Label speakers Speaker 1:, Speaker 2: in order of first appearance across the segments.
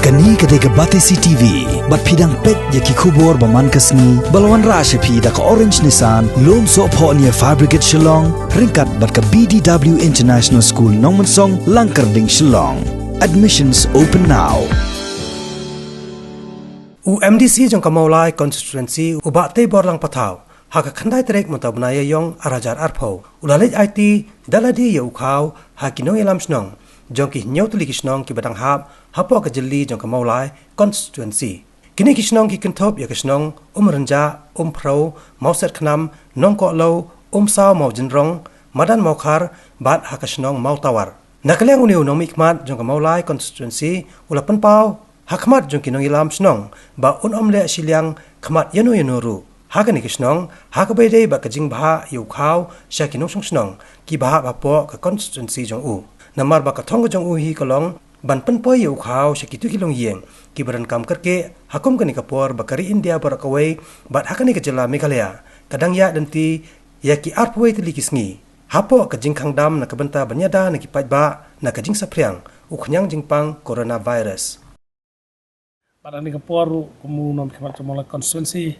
Speaker 1: Kani ketika Batesi TV, bat pidang pet yaki kubur baman kasni, balawan rasha pi da ka Orange Nissan, lom so po niya Fabricate Shillong, ringkat bat ka BDW International School Nongmansong, Langkarding Shillong. Admissions open now.
Speaker 2: UMDC jong kamaulai constituency ubate borlang patau. Haka khandai trek mutabnaya yong arajar arpo. Ulalej IT daladi ya ukau hakinong ilam snong. Jong ki nyotuli kisnong ki badang hap hapo ka jelli jong kamaulai constituency. Kini kisnong ki kentop ya kisnong umrenja pro mauset khnam nongko lo saw mau jinrong madan maukar bat hakasnong mau tawar. Nakaleng uniu nong mikmat jong kamaulai constituency ulapan pau hakmat jong kinong ilam snong ba le siliang khmat yanu yanuru. Hakani kisnong hakabede ba kajing baha yukau syakinong song snong ki baha bapo ka constituency jong u. Namar ba kathong jong u hi kolong ban penpoi yukau syakitu kilong yeng ki baran kam kerke hakum kani kapor bakari India barakawai bat hakani kejela Meghalaya kadang ya denti ya ki arpwei telikisngi hapo kajing khangdam na kabenta banyada na kipat ba na kajing sapriang ukhnyang jingpang coronavirus.
Speaker 3: Pada ni kapor kumu nom khmat mola constituency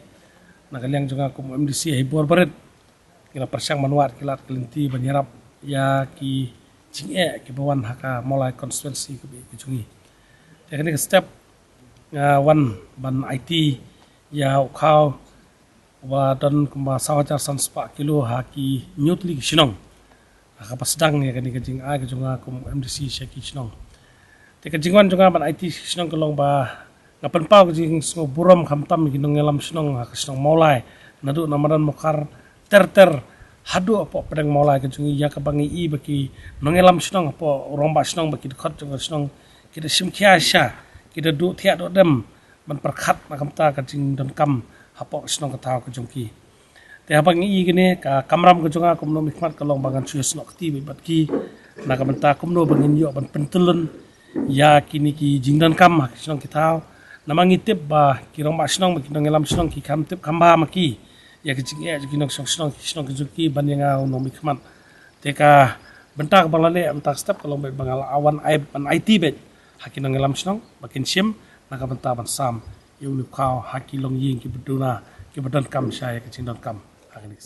Speaker 3: nakaliang juga kumu MDC hibur baret kila persyang manuat kilat kelinti banyarap ya ki jinge ki bawan haka mulai constituency ke jungi ya kini step wan ban IT ya ukau wa dan kuma sawajar sanspa kilo haki nyutli sinong haka pasdang ya kini kejing a ke junga kumu MDC syaki sinong te kejingwan juga ban IT sinong kelong ba ngapan pau jing sngo buram khamtam ginong ngelam snong hakasnong maulai nadu namaran mokar ter hadu apo pedang maulai kejungi ya kabangi I baki nongelam snong apo romba snong baki dekat jong snong kita simkia sha kita du thia do dem ban perkhat makamta kejing don kam apo snong kataw kejungki te abangi I gini ka kamram kejunga kumno mikmat kalong bangan suya snok ti batki nakamta kumno bangin yo ban pentulun ya kini ki jingdan kam snong kitaw namangitip ba kirong ba snong makinong ngelam snong ki kamtip kamba maki ya kecing ya kinong snong kejuki banyanga unom ikmat teka bentak balale entak step kalau bangal awan aib ban IT bet hakinong ngelam snong makin sim naka bentak ban sam yung lukau hakilong ying ki beduna ki bedan kam saya kecing don kam hakini